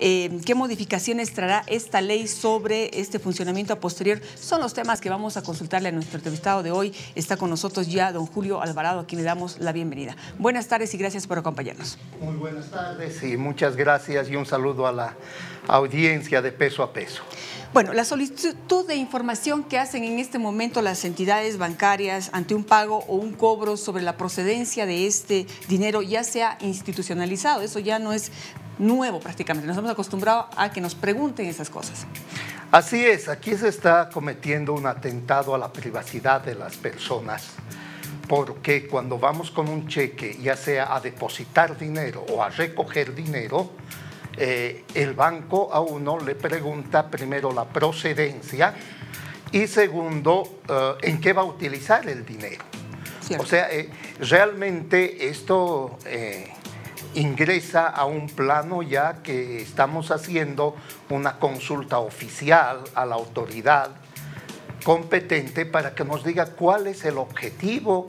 ¿Qué modificaciones traerá esta ley sobre este funcionamiento a posterior? Son los temas que vamos a consultarle a nuestro entrevistado de hoy. Está con nosotros ya don Julio Alvarado, a quien le damos la bienvenida. Buenas tardes y gracias por acompañarnos. Muy buenas tardes y muchas gracias y un saludo a la audiencia de Peso a Peso. Bueno, la solicitud de información que hacen en este momento las entidades bancarias ante un pago o un cobro sobre la procedencia de este dinero ya se ha institucionalizado. Eso ya no es nuevo prácticamente. Nos hemos acostumbrado a que nos pregunten esas cosas. Así es, aquí se está cometiendo un atentado a la privacidad de las personas, porque cuando vamos con un cheque, ya sea a depositar dinero o a recoger dinero, el banco a uno le pregunta primero la procedencia y segundo, en qué va a utilizar el dinero. Cierto. O sea, realmente esto ingresa a un plano ya que estamos haciendo una consulta oficial a la autoridad competente para que nos diga cuál es el objetivo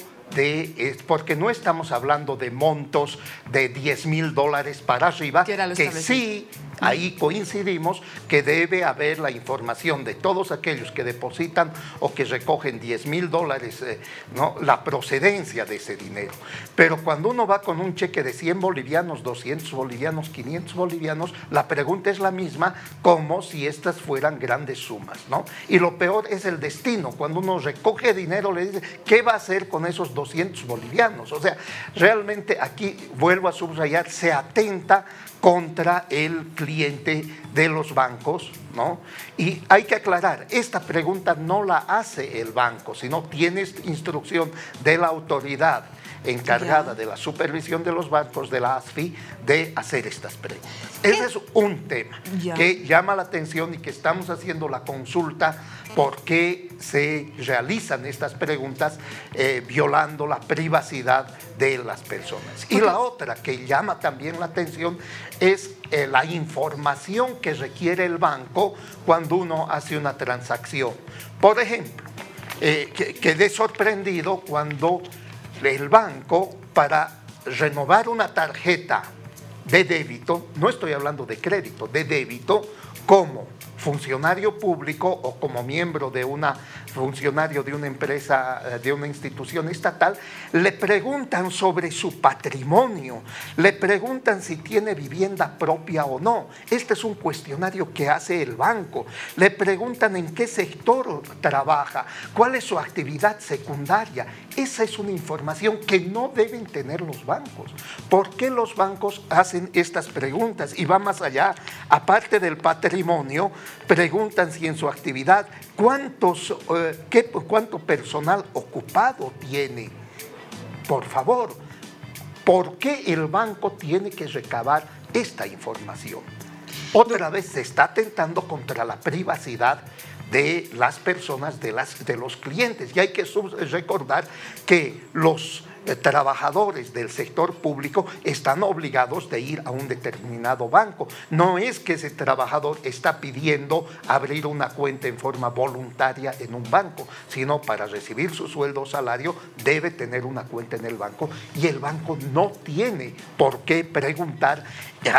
porque no estamos hablando de montos de $10,000 para arriba, que sí, ahí coincidimos que debe haber la información de todos aquellos que depositan o que recogen $10,000, ¿no? La procedencia de ese dinero. Pero cuando uno va con un cheque de 100 bolivianos, 200 bolivianos, 500 bolivianos, la pregunta es la misma, como si estas fueran grandes sumas, ¿no? Y lo peor es el destino. Cuando uno recoge dinero, le dice, ¿qué va a hacer con esos 200 bolivianos? O sea, realmente aquí, vuelvo a subrayar, se atenta contra el cliente de los bancos, ¿no? Y hay que aclarar, esta pregunta no la hace el banco, sino tiene instrucción de la autoridad encargada de la supervisión de los bancos, de la ASFI, de hacer estas preguntas. Ese es un tema que llama la atención y que estamos haciendo la consulta por qué se realizan estas preguntas violando la privacidad de las personas. Y la otra que llama también la atención es la información que requiere el banco cuando uno hace una transacción. Por ejemplo, quedé sorprendido cuando el banco, para renovar una tarjeta de débito, no estoy hablando de crédito, de débito, como funcionario público o como miembro de funcionario de una empresa, de una institución estatal, le preguntan sobre su patrimonio, le preguntan si tiene vivienda propia o no. Este es un cuestionario que hace el banco. Le preguntan en qué sector trabaja, cuál es su actividad secundaria. Esa es una información que no deben tener los bancos. ¿Por qué los bancos hacen estas preguntas? Y va más allá, aparte del patrimonio, preguntan si en su actividad cuánto personal ocupado tiene. Por favor, ¿por qué el banco tiene que recabar esta información? Otra vez se está atentando contra la privacidad de las personas, de los clientes. Y hay que recordar que los trabajadores del sector público están obligados de ir a un determinado banco. No es que ese trabajador está pidiendo abrir una cuenta en forma voluntaria en un banco, sino para recibir su sueldo o salario debe tener una cuenta en el banco y el banco no tiene por qué preguntar,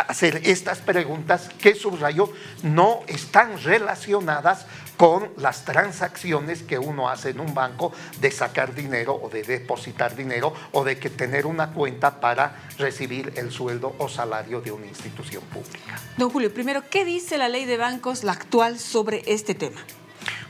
hacer estas preguntas que subrayó no están relacionadas con las transacciones que uno hace en un banco de sacar dinero o de depositar dinero o de que tener una cuenta para recibir el sueldo o salario de una institución pública. Don Julio, primero, ¿qué dice la ley de bancos, la actual, sobre este tema?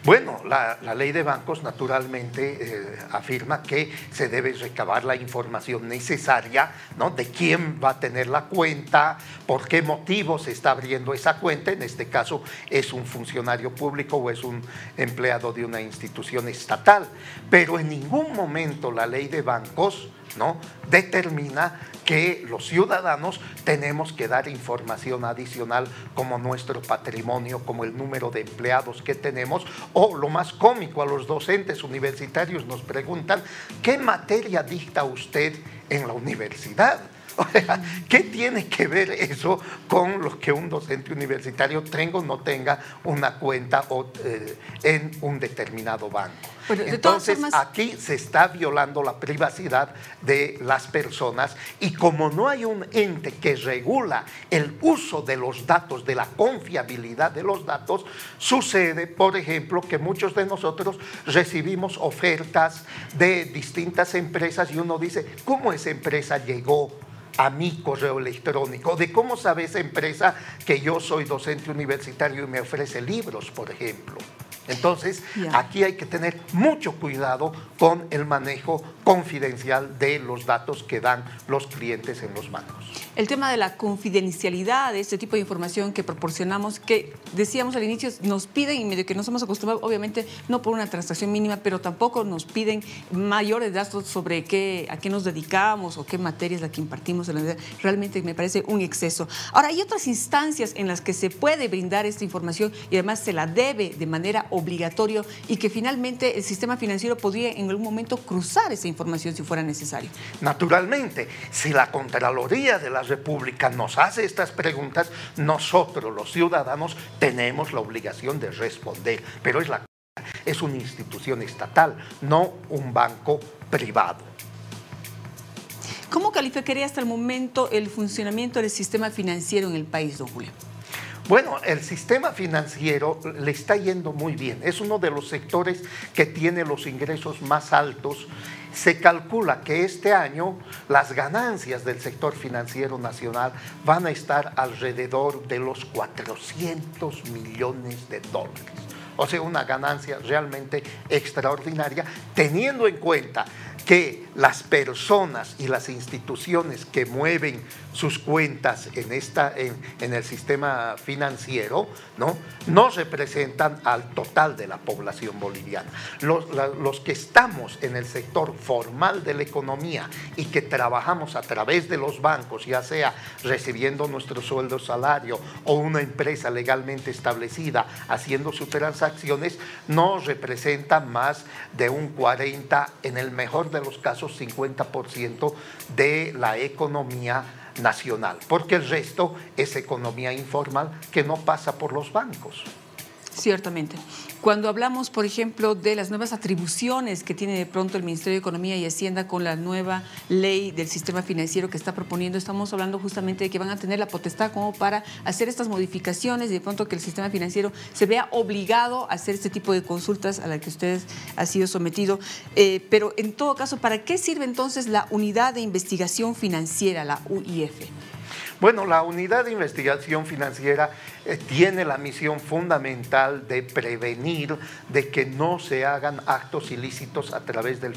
Bueno, la ley de bancos naturalmente afirma que se debe recabar la información necesaria, ¿no? De quién va a tener la cuenta, por qué motivo se está abriendo esa cuenta, en este caso es un funcionario público o es un empleado de una institución estatal, pero en ningún momento la ley de bancos, ¿no?, determina que los ciudadanos tenemos que dar información adicional como nuestro patrimonio, como el número de empleados que tenemos, o lo más cómico, a los docentes universitarios nos preguntan, ¿qué materia dicta usted en la universidad? O sea, ¿qué tiene que ver eso con lo que un docente universitario tenga o no tenga una cuenta en un determinado banco? Pero entonces, aquí se está violando la privacidad de las personas y como no hay un ente que regula el uso de los datos, de la confiabilidad de los datos, sucede, por ejemplo, que muchos de nosotros recibimos ofertas de distintas empresas y uno dice, ¿cómo esa empresa llegó a mi correo electrónico? ¿De cómo sabe esa empresa que yo soy docente universitario y me ofrece libros, por ejemplo? Entonces, aquí hay que tener mucho cuidado con el manejo confidencial de los datos que dan los clientes en los bancos. El tema de la confidencialidad de este tipo de información que proporcionamos, que decíamos al inicio, nos piden, y medio que nos hemos acostumbrado, obviamente no por una transacción mínima, pero tampoco nos piden mayores datos sobre a qué nos dedicamos o qué materias la que impartimos en la universidad. Realmente me parece un exceso. Ahora, hay otras instancias en las que se puede brindar esta información y además se la debe de manera obligatoria y que finalmente el sistema financiero podría en algún momento cruzar esa información si fuera necesario. Naturalmente, si la Contraloría de la República nos hace estas preguntas, nosotros los ciudadanos tenemos la obligación de responder, pero es una institución estatal, no un banco privado. ¿Cómo calificaría hasta el momento el funcionamiento del sistema financiero en el país, don Julio? Bueno, el sistema financiero le está yendo muy bien. Es uno de los sectores que tiene los ingresos más altos. Se calcula que este año las ganancias del sector financiero nacional van a estar alrededor de los 400 millones de dólares. O sea, una ganancia realmente extraordinaria, teniendo en cuenta que las personas y las instituciones que mueven sus cuentas en el sistema financiero no representan al total de la población boliviana. Los que estamos en el sector formal de la economía y que trabajamos a través de los bancos, ya sea recibiendo nuestro sueldo, salario o una empresa legalmente establecida haciendo sus transacciones, no representan más de un 40%, en el mejor de los casos 50% de la economía nacional, porque el resto es economía informal que no pasa por los bancos. Ciertamente. Cuando hablamos, por ejemplo, de las nuevas atribuciones que tiene de pronto el Ministerio de Economía y Hacienda con la nueva ley del sistema financiero que está proponiendo, estamos hablando justamente de que van a tener la potestad como para hacer estas modificaciones y de pronto que el sistema financiero se vea obligado a hacer este tipo de consultas a las que usted ha sido sometido. Pero en todo caso, ¿para qué sirve entonces la Unidad de Investigación Financiera, la UIF? Bueno, la Unidad de Investigación Financiera tiene la misión fundamental de prevenir de que no se hagan actos ilícitos a través del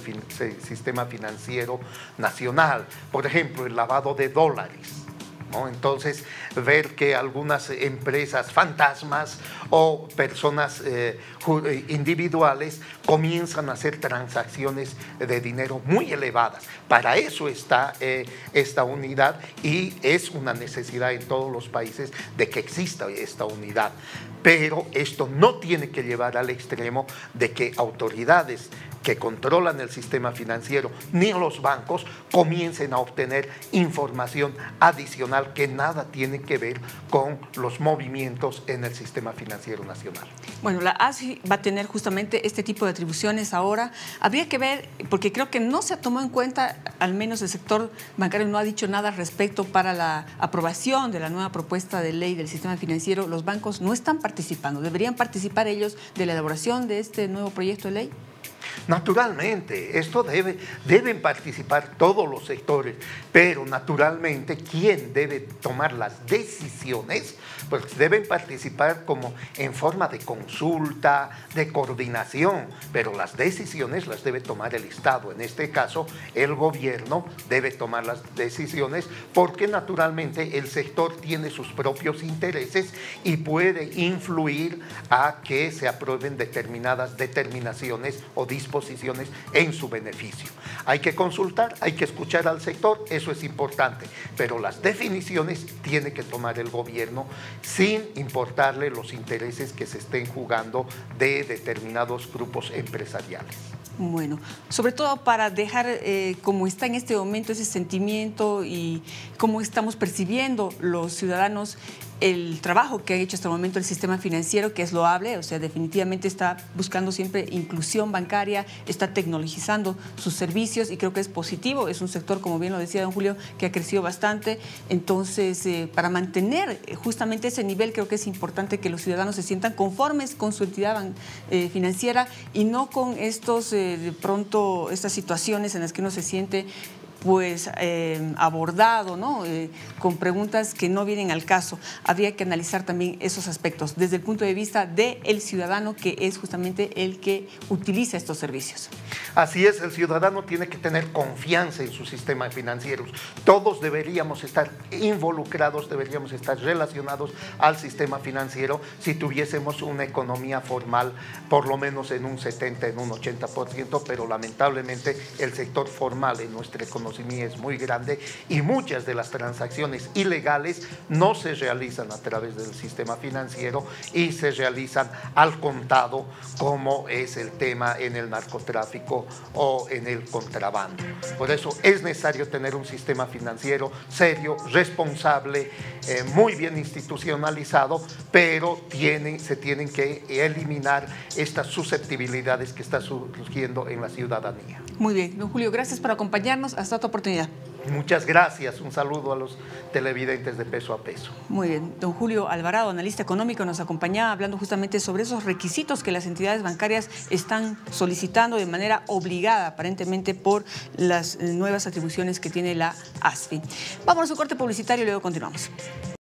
sistema financiero nacional. Por ejemplo, el lavado de dólares, ¿no? Entonces, ver que algunas empresas fantasmas o personas individuales comienzan a hacer transacciones de dinero muy elevadas. Para eso está esta unidad y es una necesidad en todos los países de que exista esta unidad. Pero esto no tiene que llevar al extremo de que autoridades que controlan el sistema financiero ni los bancos comiencen a obtener información adicional que nada tiene que ver con los movimientos en el sistema financiero nacional. Bueno, la ASFI va a tener justamente este tipo de atribuciones ahora. Habría que ver, porque creo que no se tomó en cuenta, al menos el sector bancario no ha dicho nada al respecto para la aprobación de la nueva propuesta de ley del sistema financiero. Los bancos no están participando. ¿Deberían participar ellos de la elaboración de este nuevo proyecto de ley? Naturalmente, esto deben participar todos los sectores, pero naturalmente, ¿quién debe tomar las decisiones? Pues deben participar como en forma de consulta, de coordinación, pero las decisiones las debe tomar el Estado. En este caso, el gobierno debe tomar las decisiones porque naturalmente el sector tiene sus propios intereses y puede influir a que se aprueben determinadas determinaciones o disposiciones en su beneficio. Hay que consultar, hay que escuchar al sector, eso es importante, pero las definiciones tiene que tomar el gobierno sin importarle los intereses que se estén jugando de determinados grupos empresariales. Bueno, sobre todo para dejar como está en este momento ese sentimiento y cómo estamos percibiendo los ciudadanos el trabajo que ha hecho hasta el momento el sistema financiero, que es loable, o sea, definitivamente está buscando siempre inclusión bancaria, está tecnologizando sus servicios y creo que es positivo, es un sector, como bien lo decía don Julio, que ha crecido bastante. Entonces, para mantener justamente ese nivel, creo que es importante que los ciudadanos se sientan conformes con su entidad financiera y no con estos, de pronto, estas situaciones en las que uno se siente pues abordado, ¿no? Con preguntas que no vienen al caso. Habría que analizar también esos aspectos desde el punto de vista del ciudadano, que es justamente el que utiliza estos servicios. Así es, el ciudadano tiene que tener confianza en su sistema financiero. Todos deberíamos estar involucrados, deberíamos estar relacionados al sistema financiero si tuviésemos una economía formal, por lo menos en un 70, en un 80%, pero lamentablemente el sector formal en nuestra economía es muy grande y muchas de las transacciones ilegales no se realizan a través del sistema financiero y se realizan al contado, como es el tema en el narcotráfico o en el contrabando. Por eso es necesario tener un sistema financiero serio, responsable, muy bien institucionalizado, pero se tienen que eliminar estas susceptibilidades que están surgiendo en la ciudadanía. Muy bien, don Julio, gracias por acompañarnos. Hasta otra oportunidad. Muchas gracias. Un saludo a los televidentes de Peso a Peso. Muy bien. Don Julio Alvarado, analista económico, nos acompañaba hablando justamente sobre esos requisitos que las entidades bancarias están solicitando de manera obligada, aparentemente por las nuevas atribuciones que tiene la ASFI. Vamos a un corte publicitario y luego continuamos.